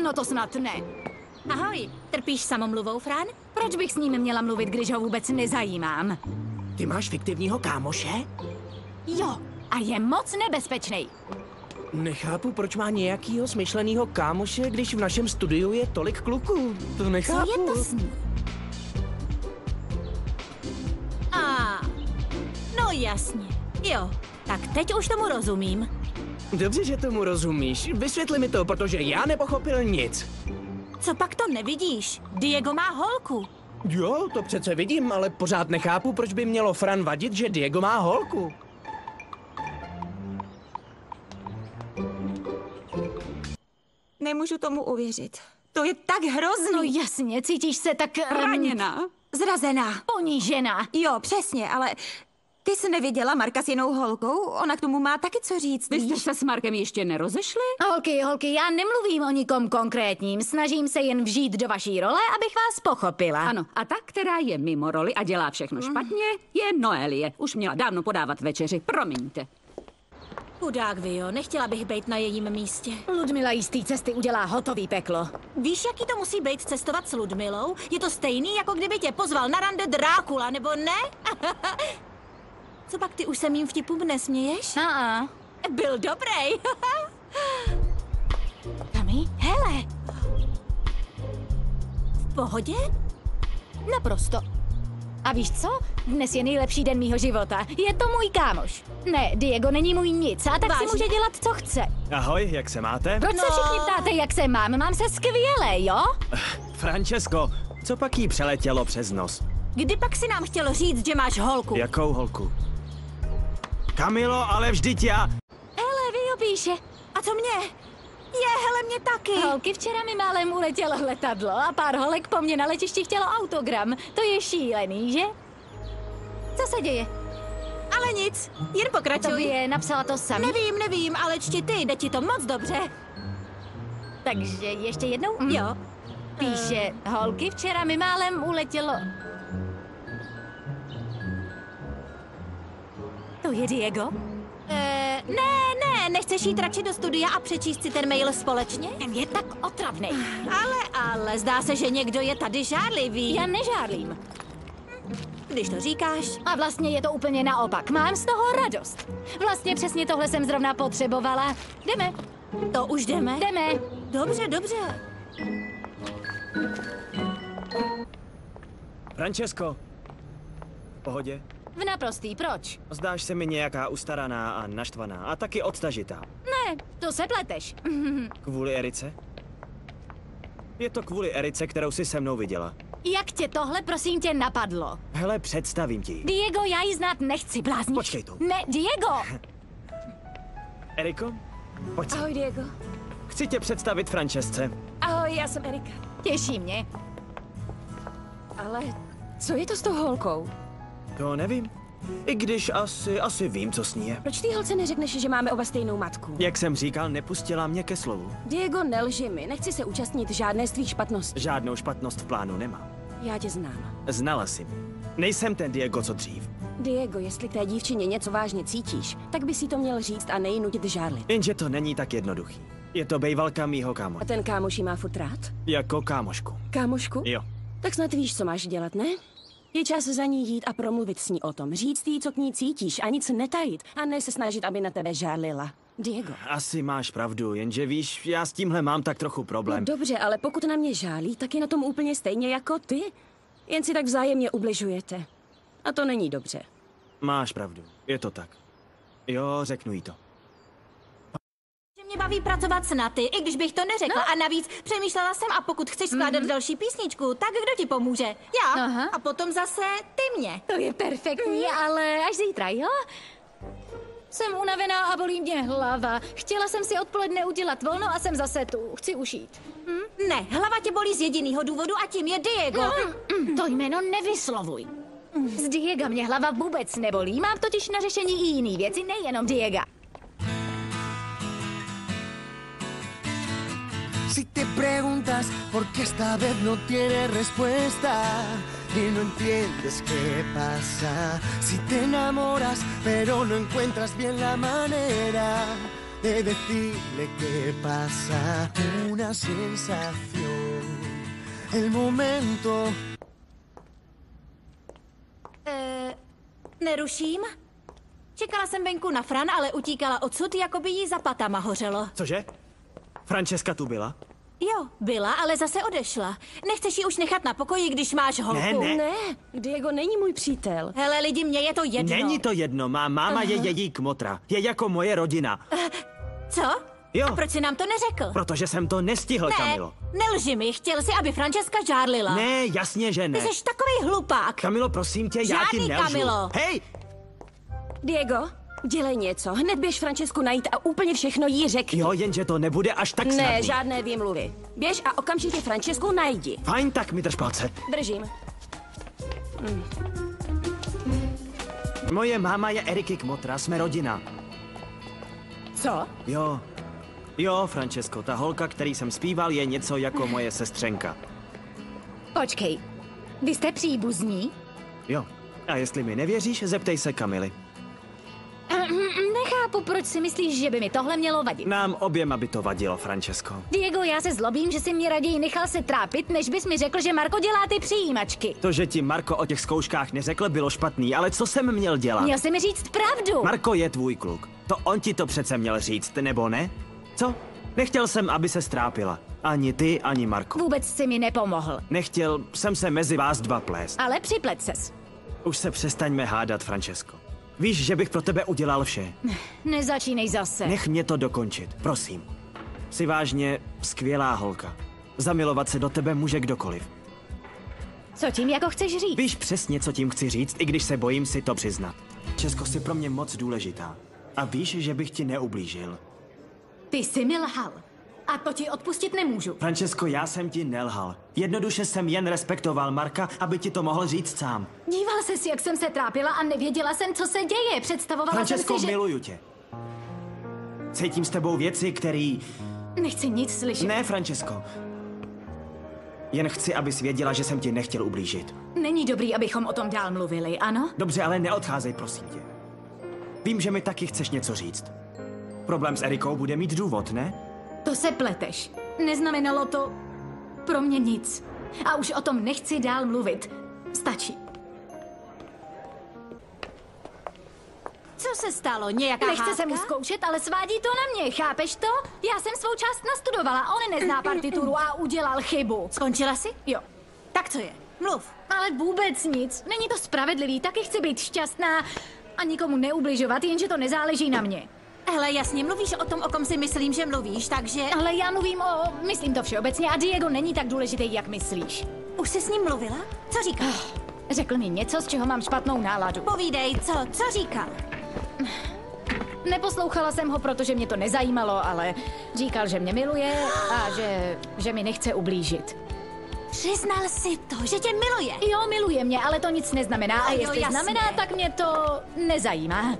No to snad ne. Ahoj, trpíš samomluvou, Fran? Proč bych s ním měla mluvit, když ho vůbec nezajímám? Ty máš fiktivního kámoše? Jo, a je moc nebezpečný. Nechápu, proč má nějakýho smyšlenýho kámoše, když v našem studiu je tolik kluků. To nechápu. Co je to s ním? No jasně. Jo, tak teď už tomu rozumím. Dobře, že tomu rozumíš. Vysvětli mi to, protože já nepochopil nic. Co pak to nevidíš? Diego má holku. Jo, to přece vidím, ale pořád nechápu, proč by mělo Fran vadit, že Diego má holku. Nemůžu tomu uvěřit. To je tak hrozný. No jasně, cítíš se tak... Raněná. Zrazená. Ponížená. Jo, přesně, ale ty jsi neviděla Marka s jinou holkou? Ona k tomu má taky co říct. Vy jste se s Markem ještě nerozešli? Holky, já nemluvím o nikom konkrétním. Snažím se jen vžít do vaší role, abych vás pochopila. Ano, a ta, která je mimo roli a dělá všechno špatně, je Noelie. Už měla dávno podávat večeři, promiňte. Chudák Vio, nechtěla bych být na jejím místě. Ludmila jí z té cesty udělá hotový peklo. Víš, jaký to musí být cestovat s Ludmilou? Je to stejný, jako kdyby tě pozval na rande Drákula, nebo ne? Co pak ty už se mým vtipům nesměješ? Byl dobrý. Tami, hele. V pohodě? Naprosto. A víš co? Dnes je nejlepší den mýho života. Je to můj kámoš. Ne, Diego není můj nic, a tak Vážně? si může dělat, co chce. Ahoj, jak se máte? Proč se všichni ptáte, jak se mám? Mám se skvěle, jo? Francesco, co pak jí přeletělo přes nos? Kdy pak si nám chtěl říct, že máš holku? Jakou holku? Kamilo, ale vždyť já... Hele, Vio píše. A co mě? Hele, mě taky. Holky, včera mi málem uletělo letadlo a pár holek po mně na letišti chtělo autogram. To je šílený, že? Co se děje? Ale nic, jen pokračuj. Tobě napsala to sami? Nevím, ale čti ty, jde ti to moc dobře. Takže ještě jednou? Jo. Píše, holky, včera mi málem uletělo... To je Diego? Ne, nechceš jít radši do studia a přečíst si ten mail společně? Ten je tak otravný. Ale zdá se, že někdo je tady žárlivý. Já nežárlím. Když to říkáš. A vlastně je to úplně naopak. Mám z toho radost. Vlastně přesně tohle jsem zrovna potřebovala. Jdeme. To už jdeme? Jdeme. Dobře. Francesco, v pohodě? V naprostý, proč? Zdáš se mi nějaká ustaraná a naštvaná a taky odtažitá. Ne, to se pleteš. Kvůli Erice? Je to kvůli Erice, kterou jsi se mnou viděla. Jak tě tohle, prosím tě, napadlo? Hele, představím ti. Diego, já ji znát nechci, blázníš. Počkej tu. Ne, Diego! Eriko, pojď sem. Ahoj, Diego. Chci tě představit Francesce. Ahoj, já jsem Erika. Těší mě. Ale co je to s tou holkou? To nevím. I když asi vím, co s ní je. Proč ty holce neřekneš, že máme oba stejnou matku? Jak jsem říkal, nepustila mě ke slovu. Diego, nelži mi, nechci se účastnit žádné z tvých špatností. Žádnou špatnost v plánu nemám. Já tě znám. Znala si mě. Nejsem ten Diego, co dřív. Diego, jestli k té dívčině něco vážně cítíš, tak by si to měl říct a nejí nutit žárlit. Jenže to není tak jednoduchý. Je to bejvalka mýho kámoše. A ten kámoš jí má furt rád? Jako kámošku. Kámošku? Jo. Tak snad víš, co máš dělat, ne? Je čas za ní jít a promluvit s ní o tom. Říct jí, co k ní cítíš a nic netajit. A ne se snažit, aby na tebe žárlila. Diego. Asi máš pravdu, jenže víš, já s tímhle mám tak trochu problém. No dobře, ale pokud na mě žálí, tak je na tom úplně stejně jako ty. Jen si tak vzájemně ubližujete. A to není dobře. Máš pravdu, je to tak. Jo, řeknu jí to. Že mě baví pracovat s Naty, i když bych to neřekla. A navíc přemýšlela jsem, a pokud chceš skládat další písničku, tak kdo ti pomůže? Já. Aha. A potom zase ty mě. To je perfektní, ale až zítra, jo? Jsem unavená a bolí mě hlava. Chtěla jsem si odpoledne udělat volno a jsem zase tu. Chci ušít. Ne, hlava tě bolí z jediného důvodu a tím je Diego. To jméno nevyslovuj. Z Diega mě hlava vůbec nebolí. Mám totiž na řešení i jiný věci, nejenom Diega. Si te preguntas por qué esta vez no tiene respuesta y no entiendes qué pasa, si te enamoras pero no encuentras bien la manera de decirle qué pasa, una sensación, el momento. Neruším? Čekala jsem venku na Fran, ale utíkala odsud, jako by jí za patama hořelo. Cože? Francesca tu byla? Jo, byla, ale zase odešla. Nechceš ji už nechat na pokoji, když máš holku? Ne. Ne, Diego není můj přítel. Hele, lidi, mně je to jedno. Není to jedno, má máma je její kmotra. Je jako moje rodina. Co? Jo. A proč jsi nám to neřekl? Protože jsem to nestihl, Ne, Kamilo. nelži mi, chtěl jsi, aby Francesca žárlila. Ne, jasně, že ne. Ty jsi takový hlupák. Kamilo, prosím tě, já ti Žádný nelžu. Kamilo. Hej! Diego, dělej něco. Hned běž Francesku najít a úplně všechno jí řekni. Jo, jenže to nebude až tak snadný. Ne, žádné výmluvy. Běž a okamžitě Francesku najdi. Fajn, tak mi drž palce. Držím. Moje máma je Eriky kmotra, jsme rodina. Co? Jo, Francesco, ta holka, který jsem zpíval, je něco jako moje sestřenka. Počkej, vy jste příbuzní? Jo. A jestli mi nevěříš, zeptej se Kamily. Nechápu, proč si myslíš, že by mi tohle mělo vadit. Nám oběma by to vadilo, Francesco. Diego, já se zlobím, že si mě raději nechal se trápit, než bys mi řekl, že Marko dělá ty přijímačky. To, že ti Marko o těch zkouškách neřekl, bylo špatný, ale co jsem měl dělat? Měl jsi mi říct pravdu. Marko je tvůj kluk. To on ti to přece měl říct, nebo ne? Co? Nechtěl jsem, aby se strápila. Ani ty, ani Marko. Vůbec si mi nepomohl. Nechtěl jsem se mezi vás dva plést. Ale připlet ses. Už se přestaňme hádat, Francesco. Víš, že bych pro tebe udělal vše. Nezačínej zase. Nech mě to dokončit, prosím. Jsi vážně skvělá holka. Zamilovat se do tebe může kdokoliv. Co tím jako chceš říct? Víš přesně, co tím chci říct, i když se bojím si to přiznat. Česko, jsi pro mě moc důležitá. A víš, že bych ti neublížil. Ty jsi mi lhal. A to ti odpustit nemůžu. Francesco, já jsem ti nelhal. Jednoduše jsem jen respektoval Marka, aby ti to mohl říct sám. Díval ses, jak jsem se trápila a nevěděla jsem, co se děje. Představovala Francesco, jsem si, že... miluju tě. Cítím s tebou věci, který... Nechci nic slyšet. Ne, Francesco. Jen chci, abys věděla, že jsem ti nechtěl ublížit. Není dobrý, abychom o tom dál mluvili, ano? Dobře, ale neodcházej, prosím tě. Vím, že mi taky chceš něco říct. Problém s Erikou bude mít důvod, ne? To se pleteš. Neznamenalo to pro mě nic. A už o tom nechci dál mluvit. Stačí. Co se stalo? Nějaká Nechce se hádka? mu zkoušet, ale svádí to na mě, chápeš to? Já jsem svou část nastudovala, on nezná partituru a udělal chybu. Skončila jsi? Jo. Tak co je? Mluv. Ale vůbec nic. Není to spravedlivý, taky chci být šťastná a nikomu neubližovat, jenže to nezáleží na mě. Hele, jasně, mluvíš o tom, o kom si myslím, že mluvíš, takže... Ale já myslím to všeobecně a Diego není tak důležitý, jak myslíš. Už jsi s ním mluvila? Co říkal? Řekl mi něco, z čeho mám špatnou náladu. Povídej, co říkal? Neposlouchala jsem ho, protože mě to nezajímalo, ale říkal, že mě miluje a že mi nechce ublížit. Přiznal si to, že tě miluje. Jo, miluje mě, ale to nic neznamená a Jo, jestli jasně. znamená, tak mě to nezajímá.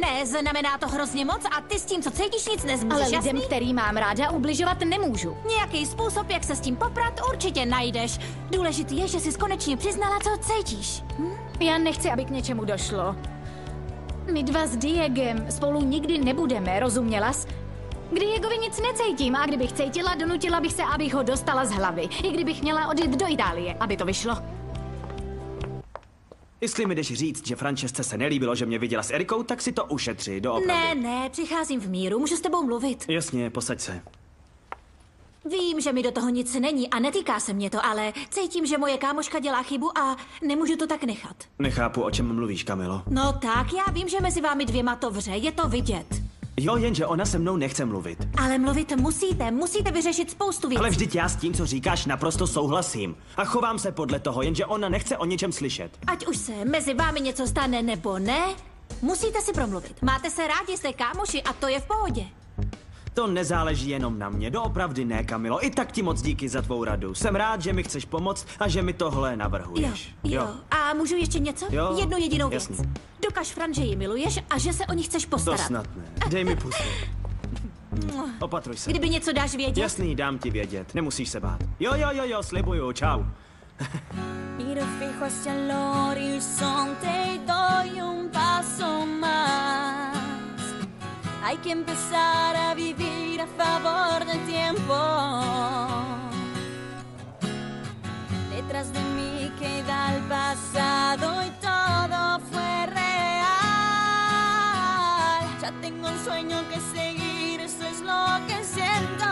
Ne, znamená to hrozně moc a ty s tím, co cítíš, nic Ale nezmůžeš, lidem, jasný? který mám ráda, ubližovat nemůžu. Nějaký způsob, jak se s tím poprat, určitě najdeš. Důležitý je, že jsi konečně přiznala, co cítíš. Já nechci, aby k něčemu došlo. My dva s Diegem spolu nikdy nebudeme, rozuměla jsi? K Diegovi nic necítím a kdybych cítila, donutila bych se, abych ho dostala z hlavy. I kdybych měla odjet do Itálie, aby to vyšlo. Jestli mi jdeš říct, že Francesce se nelíbilo, že mě viděla s Erikou, tak si to ušetři, doopravdy. Ne, přicházím v míru, můžu s tebou mluvit. Jasně, posaď se. Vím, že mi do toho nic není a netýká se mě to, ale cítím, že moje kámoška dělá chybu a nemůžu to tak nechat. Nechápu, o čem mluvíš, Kamilo. No tak, já vím, že mezi vámi dvěma to vře, je to vidět. Jo, jenže ona se mnou nechce mluvit. Ale mluvit musíte vyřešit spoustu věcí. Ale vždyť já s tím, co říkáš, naprosto souhlasím. A chovám se podle toho, jenže ona nechce o něčem slyšet. Ať už se mezi vámi něco stane nebo ne, musíte si promluvit. Máte se rádi, jste kámoši a to je v pohodě. To nezáleží jenom na mě, doopravdy ne, Kamilo. I tak ti moc díky za tvou radu. Jsem rád, že mi chceš pomoct a že mi tohle navrhuješ. Jo. A můžu ještě něco? Jo, Jednu jedinou věc. jasně. Dokaž Fran, že ji miluješ a že se o ní chceš To postarat. snad ne. Dej mi pusu. Opatruj se. Kdyby něco dáš vědět? Jasný, dám ti vědět. Nemusíš se bát. Jo, slibuju. Čau. Miro fijo hacia el horizonte y doy un paso más. Hay que empezar a vivir a favor del tiempo. Detrás de mí queda el pasado y todo fue real. Ya tengo un sueño que seguir, eso es lo que siento.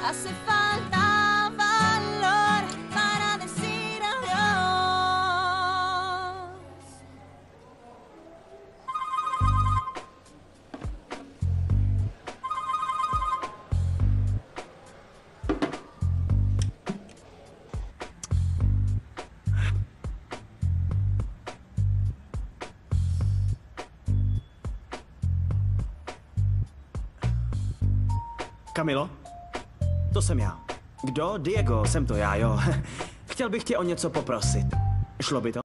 Hace falta valor para decir adiós. Kamilo? To jsem já. Kdo? Diego, jsem to já, jo. Chtěl bych tě o něco poprosit. Šlo by to?